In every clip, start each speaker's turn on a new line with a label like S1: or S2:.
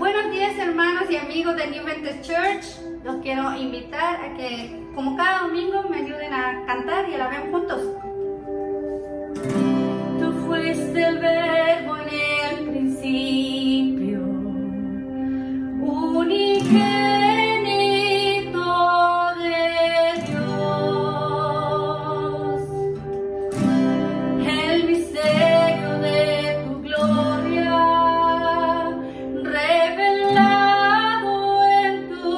S1: Buenos días, hermanos y amigos de New Vintage Church. Los quiero invitar a que, como cada domingo, me ayuden a cantar y alabemos juntos. Tú fuiste el verbo en el principio, unigénito de Dios, el misterio de tu gloria revelado en tu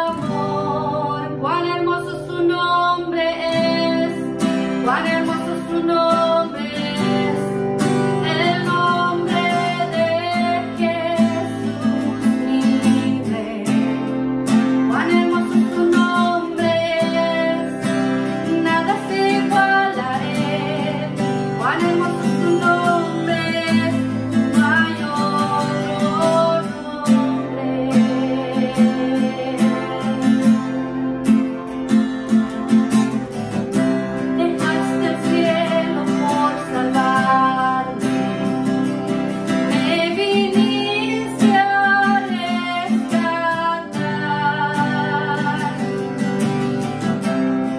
S1: amor. Cuán hermoso su nombre es, cuán hermoso su nombre es, el nombre de Jesús libre. Cuán hermoso su nombre es, nada se iguala a él. Cuán hermoso su nombre es, no hay otro nombre. Dejaste el cielo por salvarme, me viniste a rescatar.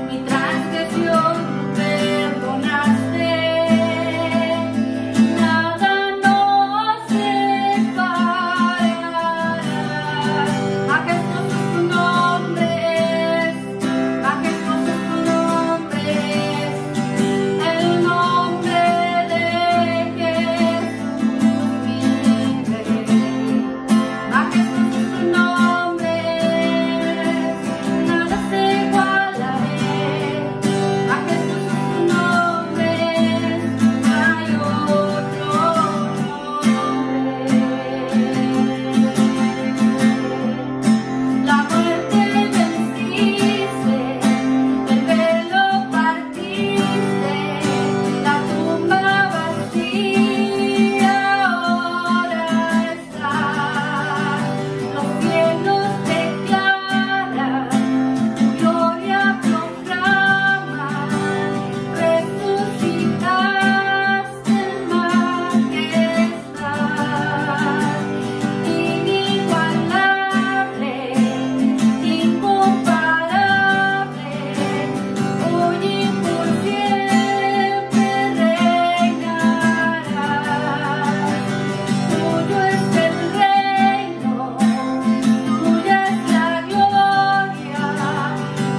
S1: Mi transgresión tú perdonaste, nada nos separará. Majestuoso tu nombre es, majestuoso tu nombre es, el nombre de Jesús libre. Majestuoso tu nombre es, nada se iguala a él. Majestuoso tu nombre es, no hay otro nombre. La muerte venciste, el velo partiste, la tumba vacía ahora está. Los cielos declaran, tu gloria proclaman, resucitaste en majestad, inigualable, incomparable, hoy y por siempre reinarás. Tuyo es el reino, tuya es la gloria,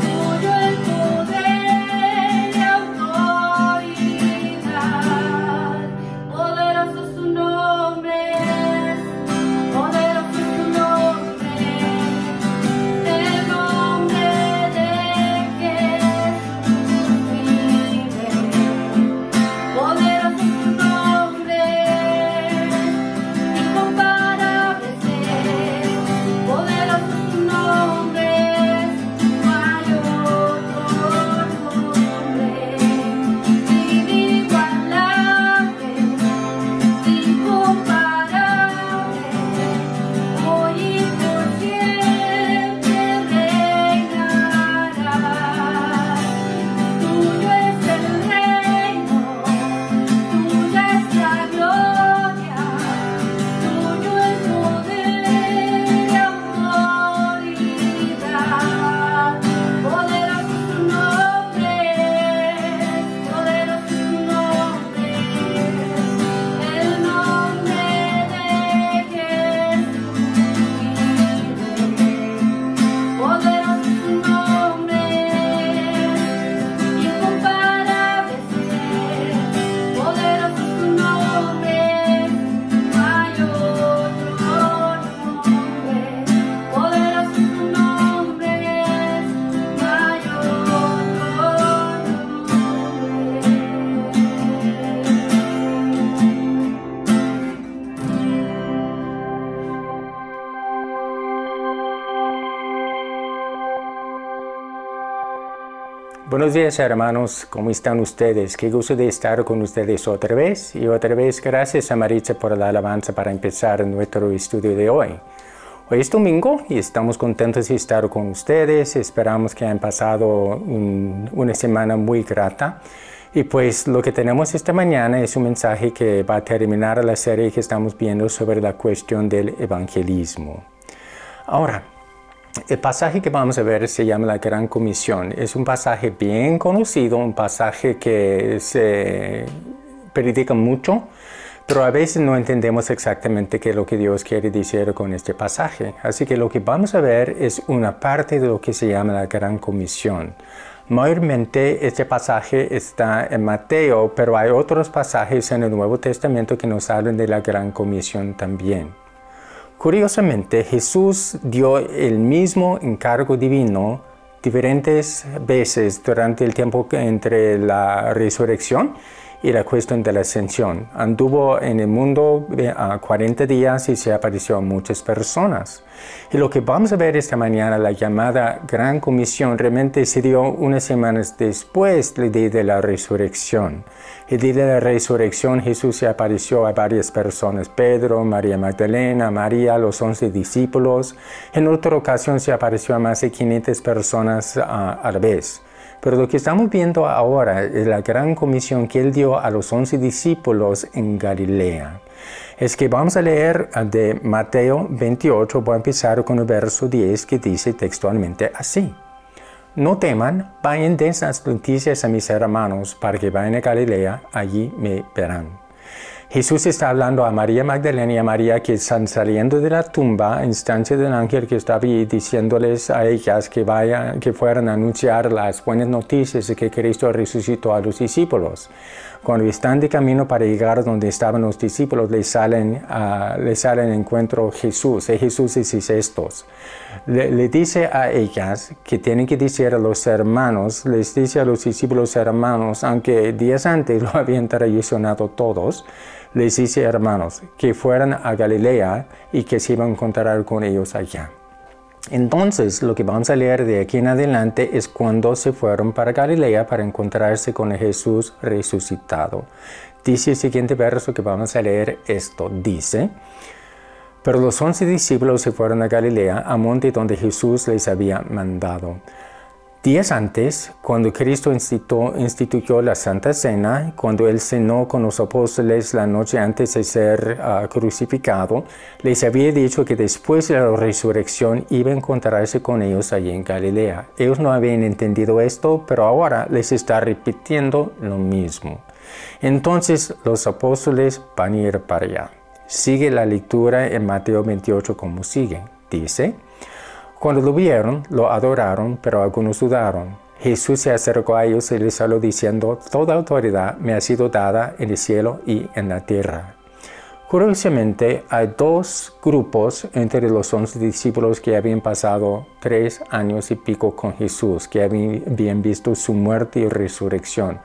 S1: tuyo el poder y autoridad. Poderoso su nombre es, poderoso su nombre es, el nombre de Jesús libre. Poderoso su nombre es, incomparable es, poderoso su nombre es, no hay otro nombre. Inigualable, incomparable, hoy y por siempre reinarás. Tuyo es el reino, tuya es la gloria, tuyo el poder y autoridad. Poderoso su nombre es, poderoso su nombre es, el nombre de Jesús libre. Poderoso su nombre es, incomparable es, poderoso su nombre es, no hay otro nombre. Poderoso su nombre es, no hay otro
S2: Buenos días, hermanos, ¿cómo están ustedes? Qué gusto de estar con ustedes otra vez. Y otra vez gracias a Maritza por la alabanza para empezar nuestro estudio de hoy. Hoy es domingo y estamos contentos de estar con ustedes. Esperamos que hayan pasado una semana muy grata. Y pues lo que tenemos esta mañana es un mensaje que va a terminar la serie que estamos viendo sobre la cuestión del evangelismo. Ahora, el pasaje que vamos a ver se llama la Gran Comisión. Es un pasaje bien conocido, un pasaje que se predica mucho, pero a veces no entendemos exactamente qué es lo que Dios quiere decir con este pasaje. Así que lo que vamos a ver es una parte de lo que se llama la Gran Comisión. Mayormente este pasaje está en Mateo, pero hay otros pasajes en el Nuevo Testamento que nos hablan de la Gran Comisión también. Curiosamente, Jesús dio el mismo encargo divino diferentes veces durante el tiempo entre la resurrección y la cuestión de la ascensión. Anduvo en el mundo 40 días y se apareció a muchas personas. Y lo que vamos a ver esta mañana, la llamada Gran Comisión, realmente se dio unas semanas después del día de la resurrección. El día de la resurrección Jesús se apareció a varias personas, Pedro, María Magdalena, María, los 11 discípulos. En otra ocasión se apareció a más de 500 personas a la vez. Pero lo que estamos viendo ahora es la Gran Comisión que Él dio a los 11 discípulos en Galilea. Es que vamos a leer de Mateo 28, voy a empezar con el verso 10 que dice textualmente así. No teman, vayan de esas noticias a mis hermanos para que vayan a Galilea, allí me verán. Jesús está hablando a María Magdalena y a María que están saliendo de la tumba a instancia del ángel que estaba ahí diciéndoles a ellas que fueran a anunciar las buenas noticias de que Cristo resucitó a los discípulos. Cuando están de camino para llegar donde estaban los discípulos, les salen en encuentro Jesús. Y Jesús dice estos. Le dice a ellas que tienen que decir a los hermanos, les dice a los discípulos hermanos, aunque días antes lo habían traicionado todos, les dice hermanos que fueran a Galilea y que se iban a encontrar con ellos allá. Entonces, lo que vamos a leer de aquí en adelante es cuando se fueron para Galilea para encontrarse con el Jesús resucitado. Dice el siguiente verso que vamos a leer esto. Dice, pero los 11 discípulos se fueron a Galilea, a monte donde Jesús les había mandado. Días antes, cuando Cristo instituyó la Santa Cena, cuando Él cenó con los apóstoles la noche antes de ser crucificado, les había dicho que después de la resurrección iba a encontrarse con ellos allí en Galilea. Ellos no habían entendido esto, pero ahora les está repitiendo lo mismo. Entonces los apóstoles van a ir para allá. Sigue la lectura en Mateo 28 como sigue. Dice, cuando lo vieron, lo adoraron, pero algunos dudaron. Jesús se acercó a ellos y les habló diciendo, toda autoridad me ha sido dada en el cielo y en la tierra. Curiosamente, hay dos grupos entre los 11 discípulos que habían pasado 3 años y pico con Jesús, que habían visto su muerte y resurrección.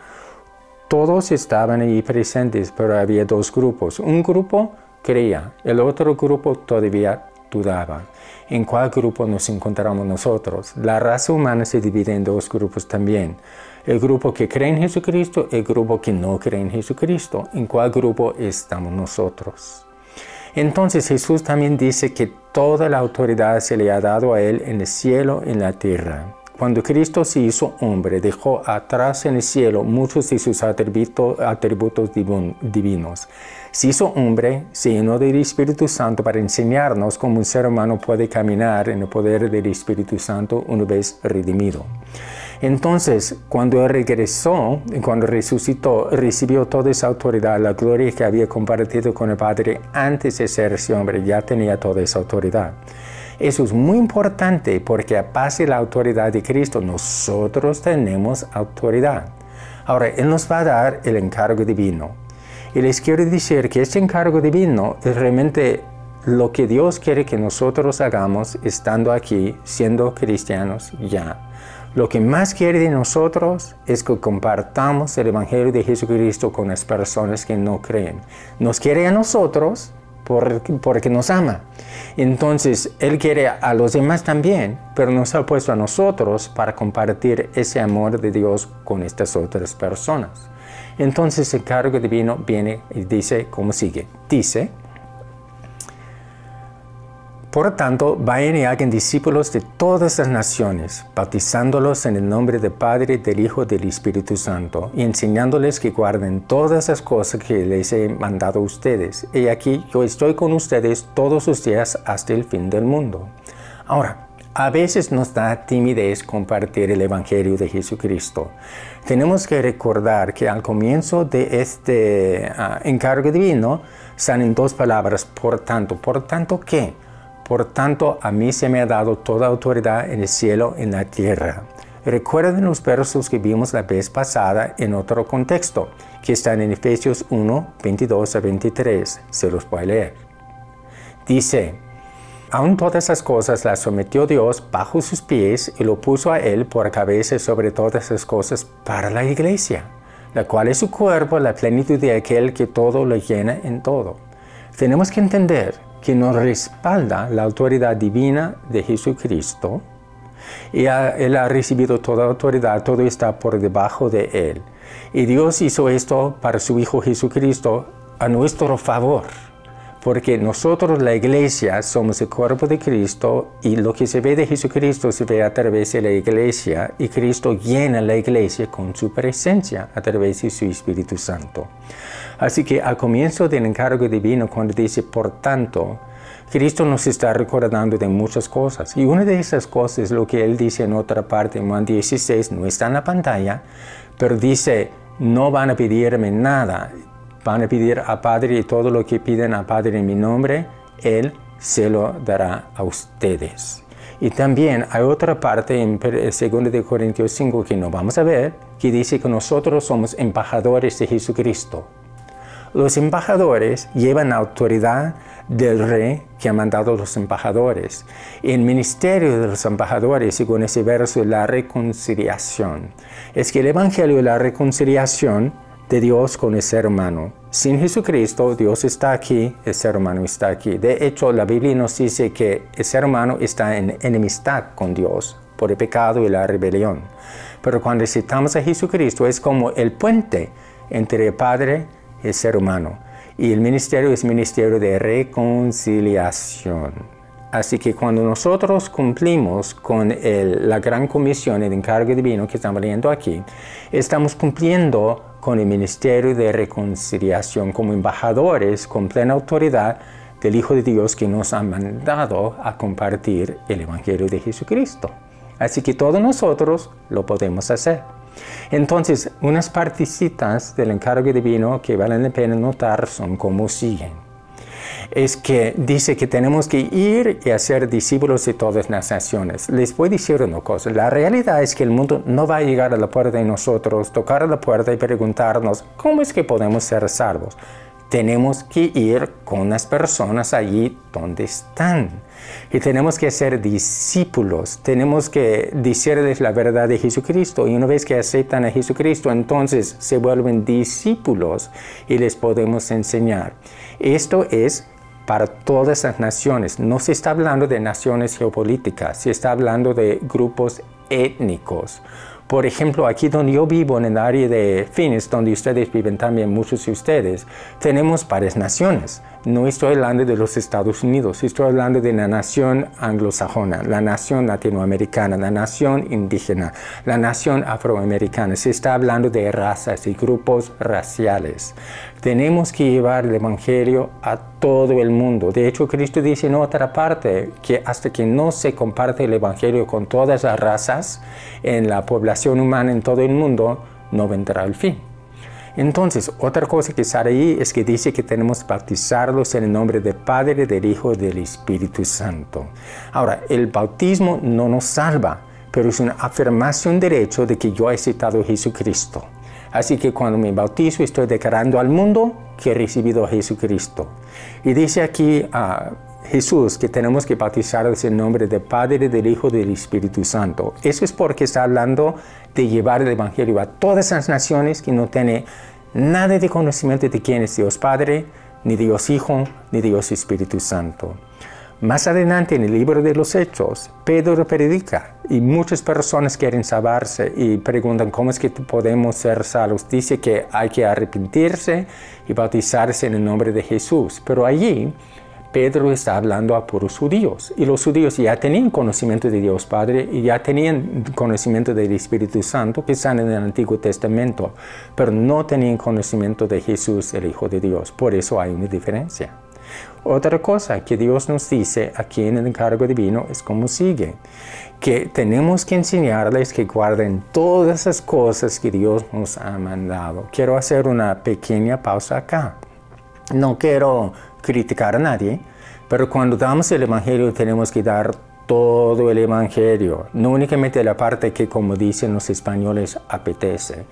S2: Todos estaban allí presentes, pero había dos grupos. Un grupo creía, el otro grupo todavía dudaba. ¿En cuál grupo nos encontramos nosotros? La raza humana se divide en dos grupos también. El grupo que cree en Jesucristo y el grupo que no cree en Jesucristo. ¿En cuál grupo estamos nosotros? Entonces Jesús también dice que toda la autoridad se le ha dado a Él en el cielo y en la tierra. Cuando Cristo se hizo hombre, dejó atrás en el cielo muchos de sus atributos divinos. Se hizo hombre, se llenó del Espíritu Santo para enseñarnos cómo un ser humano puede caminar en el poder del Espíritu Santo una vez redimido. Entonces, cuando Él regresó, cuando resucitó, recibió toda esa autoridad, la gloria que había compartido con el Padre antes de ser ese hombre, ya tenía toda esa autoridad. Eso es muy importante porque a base de la autoridad de Cristo, nosotros tenemos autoridad. Ahora, Él nos va a dar el encargo divino. Y les quiero decir que este encargo divino es realmente lo que Dios quiere que nosotros hagamos estando aquí, siendo cristianos ya. Lo que más quiere de nosotros es que compartamos el Evangelio de Jesucristo con las personas que no creen. Nos quiere a nosotros porque nos ama. Entonces, Él quiere a los demás también, pero nos ha puesto a nosotros para compartir ese amor de Dios con estas otras personas. Entonces, el encargo divino viene y dice como sigue. Dice, Por tanto, vayan y hagan discípulos de todas las naciones, bautizándolos en el nombre del Padre, del Hijo y del Espíritu Santo, y enseñándoles que guarden todas las cosas que les he mandado a ustedes. Y aquí yo estoy con ustedes todos los días hasta el fin del mundo. Ahora, a veces nos da timidez compartir el Evangelio de Jesucristo. Tenemos que recordar que al comienzo de este encargo divino salen dos palabras, por tanto. ¿Por tanto qué? Por tanto, a mí se me ha dado toda autoridad en el cielo y en la tierra. Recuerden los versos que vimos la vez pasada en otro contexto, que están en Efesios 1, 22 a 23. Se los voy a leer. Dice: aún todas esas cosas las sometió Dios bajo sus pies y lo puso a él por cabeza sobre todas esas cosas para la iglesia, la cual es su cuerpo, la plenitud de aquel que todo lo llena en todo. Tenemos que entender que nos respalda la autoridad divina de Jesucristo, y Él ha recibido toda autoridad, todo está por debajo de Él. Y Dios hizo esto para su Hijo Jesucristo a nuestro favor, porque nosotros, la iglesia, somos el cuerpo de Cristo, y lo que se ve de Jesucristo se ve a través de la iglesia, y Cristo llena la iglesia con su presencia a través de su Espíritu Santo. Así que al comienzo del encargo divino, cuando dice por tanto, Cristo nos está recordando de muchas cosas. Y una de esas cosas es lo que Él dice en otra parte, en Juan 16, no está en la pantalla, pero dice, no van a pedirme nada. Van a pedir a Padre, y todo lo que piden a Padre en mi nombre, Él se lo dará a ustedes. Y también hay otra parte en 2 Corintios 5 que no vamos a ver, que dice que nosotros somos embajadores de Jesucristo. Los embajadores llevan la autoridad del rey que ha mandado a los embajadores. El ministerio de los embajadores, según ese verso, es la reconciliación. Es que el Evangelio es la reconciliación de Dios con el ser humano. Sin Jesucristo, Dios está aquí, el ser humano está aquí. De hecho, la Biblia nos dice que el ser humano está en enemistad con Dios por el pecado y la rebelión. Pero cuando citamos a Jesucristo, es como el puente entre el Padre y el ser humano. Y el ministerio es ministerio de reconciliación. Así que cuando nosotros cumplimos con la gran comisión, el encargo divino que estamos leyendo aquí, estamos cumpliendo con el ministerio de reconciliación como embajadores con plena autoridad del Hijo de Dios que nos ha mandado a compartir el Evangelio de Jesucristo. Así que todos nosotros lo podemos hacer. Entonces, unas partecitas del encargo divino que valen la pena notar son como siguen. Es que dice que tenemos que ir y hacer discípulos de todas las naciones. Les voy a decir una cosa, la realidad es que el mundo no va a llegar a la puerta de nosotros, tocar a la puerta y preguntarnos, ¿cómo es que podemos ser salvos? Tenemos que ir con las personas allí donde están. Y tenemos que ser discípulos. Tenemos que decirles la verdad de Jesucristo. Y una vez que aceptan a Jesucristo, entonces se vuelven discípulos y les podemos enseñar. Esto es para todas las naciones. No se está hablando de naciones geopolíticas. Se está hablando de grupos étnicos. Por ejemplo, aquí donde yo vivo, en el área de Phoenix, donde ustedes viven también, muchos de ustedes, tenemos varias naciones. No estoy hablando de los Estados Unidos, estoy hablando de la nación anglosajona, la nación latinoamericana, la nación indígena, la nación afroamericana. Se está hablando de razas y grupos raciales. Tenemos que llevar el Evangelio a todo el mundo. De hecho, Cristo dice en otra parte que hasta que no se comparte el Evangelio con todas las razas en la población humana en todo el mundo, no vendrá el fin. Entonces, otra cosa que sale ahí es que dice que tenemos que bautizarlos en el nombre del Padre, del Hijo y del Espíritu Santo. Ahora, el bautismo no nos salva, pero es una afirmación del hecho de que yo he aceptado a Jesucristo. Así que cuando me bautizo estoy declarando al mundo que he recibido a Jesucristo. Y dice aquí a Jesús que tenemos que bautizarlos en nombre del Padre, del Hijo y del Espíritu Santo. Eso es porque está hablando de llevar el Evangelio a todas las naciones que no tienen nada de conocimiento de quién es Dios Padre, ni Dios Hijo, ni Dios Espíritu Santo. Más adelante en el libro de los Hechos, Pedro predica y muchas personas quieren salvarse y preguntan cómo es que podemos ser salvos. Dice que hay que arrepentirse y bautizarse en el nombre de Jesús. Pero allí Pedro está hablando a puros judíos, y los judíos ya tenían conocimiento de Dios Padre y ya tenían conocimiento del Espíritu Santo que están en el Antiguo Testamento, pero no tenían conocimiento de Jesús, el Hijo de Dios. Por eso hay una diferencia. Otra cosa que Dios nos dice aquí en el encargo divino es como sigue, que tenemos que enseñarles que guarden todas esas cosas que Dios nos ha mandado. Quiero hacer una pequeña pausa acá. No quiero criticar a nadie, pero cuando damos el Evangelio tenemos que dar todo el Evangelio, no únicamente la parte que, como dicen los españoles, apetece.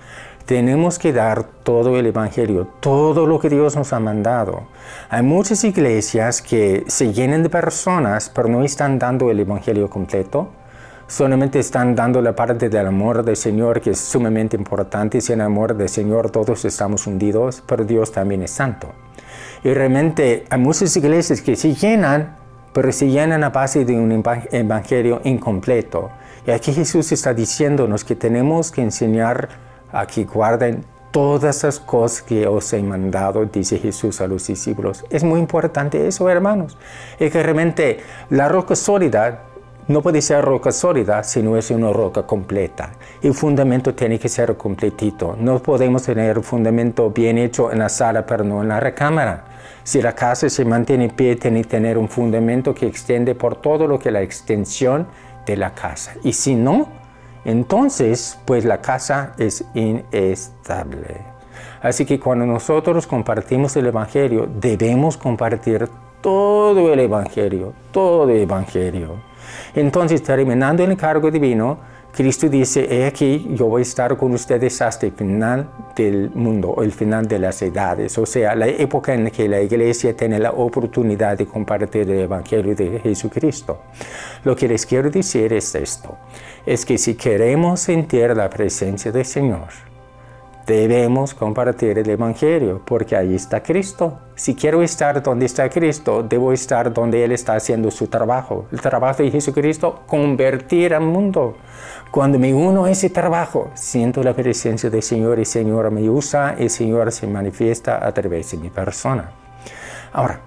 S2: Tenemos que dar todo el Evangelio, todo lo que Dios nos ha mandado. Hay muchas iglesias que se llenan de personas, pero no están dando el Evangelio completo. Solamente están dando la parte del amor del Señor, que es sumamente importante. Sin el amor del Señor todos estamos hundidos, pero Dios también es santo. Y realmente hay muchas iglesias que se llenan, pero se llenan a base de un evangelio incompleto. Y aquí Jesús está diciéndonos que tenemos que enseñar a que guarden todas esas cosas que os he mandado, dice Jesús a los discípulos. Es muy importante eso, hermanos. Es que realmente la roca sólida no puede ser roca sólida si no es una roca completa. El fundamento tiene que ser completito. No podemos tener un fundamento bien hecho en la sala, pero no en la recámara. Si la casa se mantiene en pie, tiene que tener un fundamento que extiende por todo lo que es la extensión de la casa. Y si no, entonces, pues la casa es inestable. Así que cuando nosotros compartimos el Evangelio, debemos compartir todo el Evangelio, todo el Evangelio. Entonces, terminando el encargo divino, Cristo dice, he aquí, yo voy a estar con ustedes hasta el final del mundo, o el final de las edades, o sea, la época en que la iglesia tiene la oportunidad de compartir el Evangelio de Jesucristo. Lo que les quiero decir es esto, es que si queremos sentir la presencia del Señor, debemos compartir el Evangelio, porque ahí está Cristo. Si quiero estar donde está Cristo, debo estar donde Él está haciendo su trabajo. El trabajo de Jesucristo, convertir al mundo. Cuando me uno a ese trabajo, siento la presencia del Señor, y el Señor me usa, el Señor se manifiesta a través de mi persona. Ahora,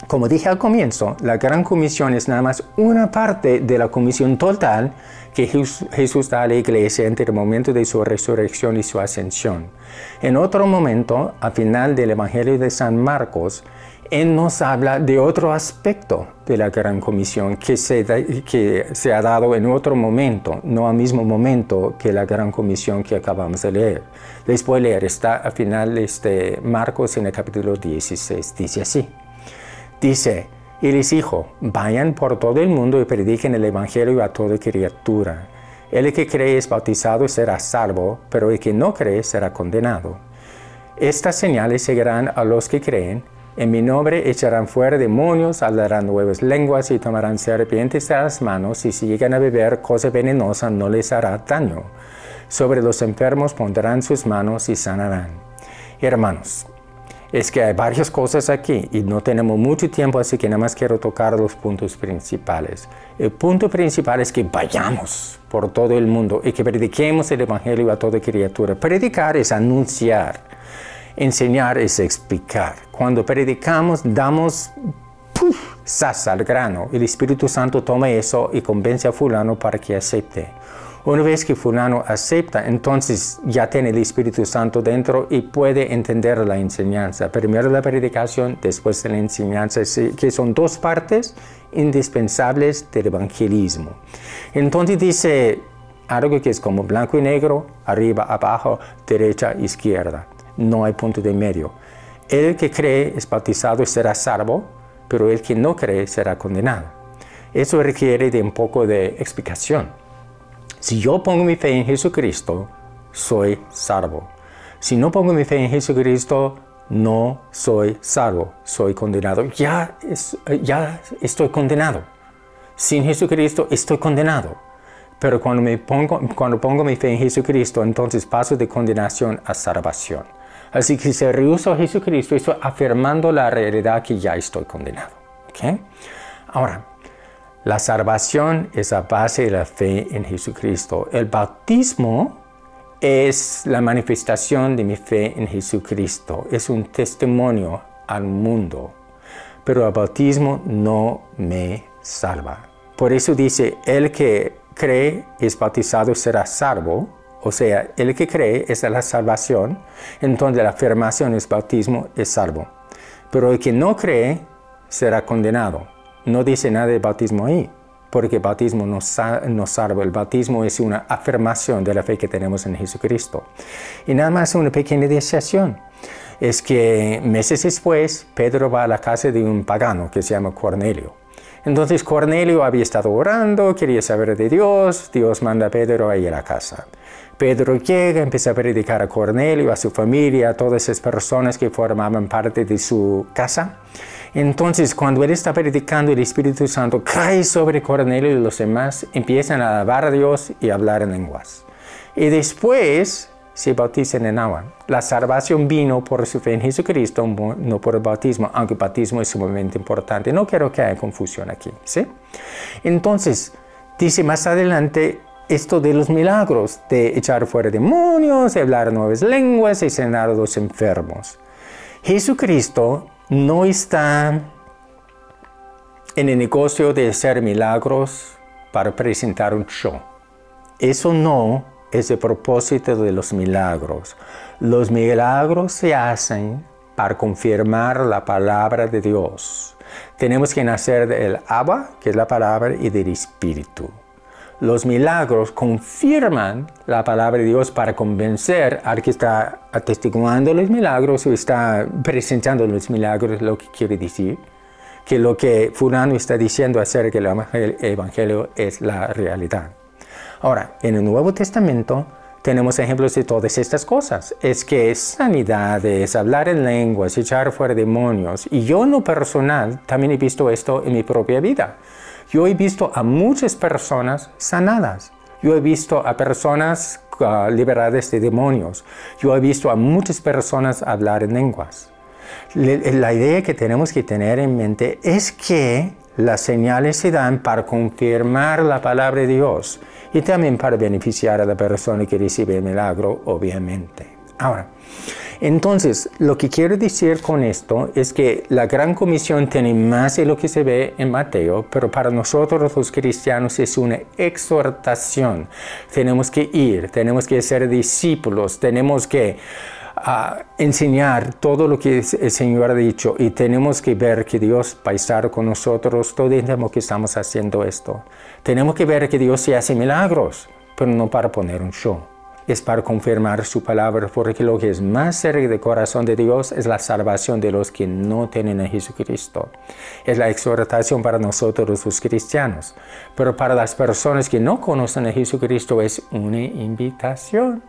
S2: como dije al comienzo, la Gran Comisión es nada más una parte de la comisión total que Jesús da a la iglesia entre el momento de su resurrección y su ascensión. En otro momento, al final del Evangelio de San Marcos, Él nos habla de otro aspecto de la Gran Comisión que se ha dado en otro momento, no al mismo momento que la Gran Comisión que acabamos de leer. Les voy a leer, está al final de Marcos en el capítulo 16, dice así. Dice, y les dijo, vayan por todo el mundo y prediquen el Evangelio a toda criatura. El que cree es bautizado será salvo, pero el que no cree será condenado. Estas señales seguirán a los que creen. En mi nombre echarán fuera demonios, hablarán nuevas lenguas y tomarán serpientes a las manos, y si llegan a beber cosa venenosa no les hará daño. Sobre los enfermos pondrán sus manos y sanarán. Hermanos, es que hay varias cosas aquí y no tenemos mucho tiempo, así que nada más quiero tocar los puntos principales. El punto principal es que vayamos por todo el mundo y que prediquemos el Evangelio a toda criatura. Predicar es anunciar, enseñar es explicar. Cuando predicamos, damos sas al grano. El Espíritu Santo toma eso y convence a fulano para que acepte. Una vez que fulano acepta, entonces ya tiene el Espíritu Santo dentro y puede entender la enseñanza. Primero la predicación, después la enseñanza, que son dos partes indispensables del evangelismo. Entonces dice algo que es como blanco y negro, arriba, abajo, derecha, izquierda. No hay punto de medio. El que cree es bautizado y será salvo, pero el que no cree será condenado. Eso requiere de un poco de explicación. Si yo pongo mi fe en Jesucristo, soy salvo. Si no pongo mi fe en Jesucristo, no soy salvo, soy condenado. Ya estoy condenado. Sin Jesucristo estoy condenado. Pero cuando pongo mi fe en Jesucristo, entonces paso de condenación a salvación. Así que si rehuso a Jesucristo, estoy afirmando la realidad que ya estoy condenado. ¿Okay? Ahora, la salvación es a base de la fe en Jesucristo. El bautismo es la manifestación de mi fe en Jesucristo. Es un testimonio al mundo. pero el bautismo no me salva. Por eso dice, el que cree es bautizado será salvo. O sea, el que cree es la salvación. Entonces la afirmación es bautismo es salvo. Pero el que no cree será condenado. No dice nada de bautismo ahí, porque el bautismo no salva. El bautismo es una afirmación de la fe que tenemos en Jesucristo. Y nada más una pequeña distinción. Es que meses después, Pedro va a la casa de un pagano que se llama Cornelio. Entonces Cornelio había estado orando, quería saber de Dios. Dios manda a Pedro a ir a la casa. Pedro llega, empieza a predicar a Cornelio, a su familia, a todas esas personas que formaban parte de su casa. Entonces, cuando él está predicando, el Espíritu Santo cae sobre Cornelio y los demás empiezan a alabar a Dios y a hablar en lenguas. Y después se bautizan en agua. La salvación vino por su fe en Jesucristo, no por el bautismo, aunque el bautismo es sumamente importante. No quiero que haya confusión aquí, ¿sí? Entonces, dice más adelante esto de los milagros, de echar fuera demonios, de hablar nuevas lenguas, de sanar a los enfermos. Jesucristo no está en el negocio de hacer milagros para presentar un show. Eso no es el propósito de los milagros. Los milagros se hacen para confirmar la palabra de Dios. Tenemos que nacer del agua, que es la palabra, y del Espíritu. Los milagros confirman la palabra de Dios para convencer al que está atestiguando los milagros o está presentando los milagros, lo que quiere decir que lo que fulano está diciendo acerca del Evangelio es la realidad. Ahora, en el Nuevo Testamento tenemos ejemplos de todas estas cosas. Es que sanidades, hablar en lenguas, echar fuera demonios. Y yo en lo personal también he visto esto en mi propia vida. Yo he visto a muchas personas sanadas. Yo he visto a personas liberadas de demonios. Yo he visto a muchas personas hablar en lenguas. La idea que tenemos que tener en mente es que las señales se dan para confirmar la palabra de Dios y también para beneficiar a la persona que recibe el milagro, obviamente. Ahora, entonces, lo que quiero decir con esto es que la Gran Comisión tiene más de lo que se ve en Mateo, pero para nosotros los cristianos es una exhortación. Tenemos que ir, tenemos que ser discípulos, tenemos que enseñar todo lo que el Señor ha dicho y tenemos que ver que Dios va a estar con nosotros todo el tiempo que estamos haciendo esto. Tenemos que ver que Dios se hace milagros, pero no para poner un show. Es para confirmar su palabra, porque lo que es más cerca del corazón de Dios es la salvación de los que no tienen a Jesucristo. Es la exhortación para nosotros los cristianos, pero para las personas que no conocen a Jesucristo es una invitación.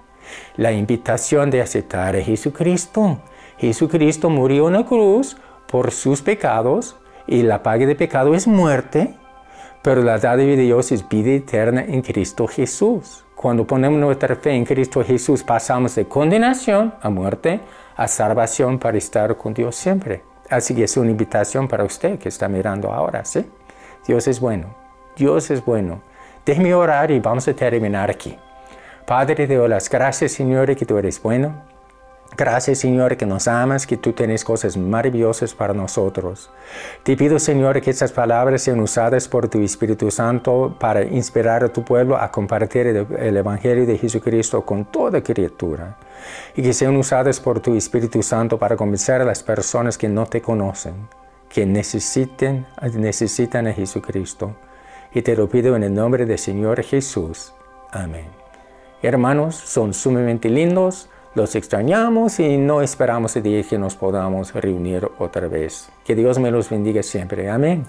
S2: La invitación de aceptar a Jesucristo. Jesucristo murió en la cruz por sus pecados y la paga de pecado es muerte, pero la dádiva de Dios es vida eterna en Cristo Jesús. Cuando ponemos nuestra fe en Cristo Jesús, pasamos de condenación a muerte a salvación para estar con Dios siempre. Así que es una invitación para usted que está mirando ahora, ¿sí? Dios es bueno. Dios es bueno. Déjeme orar y vamos a terminar aquí. Padre, te doy las gracias, Señor, que tú eres bueno. Gracias, Señor, que nos amas, que tú tienes cosas maravillosas para nosotros. Te pido, Señor, que estas palabras sean usadas por tu Espíritu Santo para inspirar a tu pueblo a compartir el Evangelio de Jesucristo con toda criatura. Y que sean usadas por tu Espíritu Santo para convencer a las personas que no te conocen, que necesitan a Jesucristo. Y te lo pido en el nombre del Señor Jesús. Amén. Hermanos, son sumamente lindos. Los extrañamos y no esperamos el día que nos podamos reunir otra vez. Que Dios me los bendiga siempre. Amén.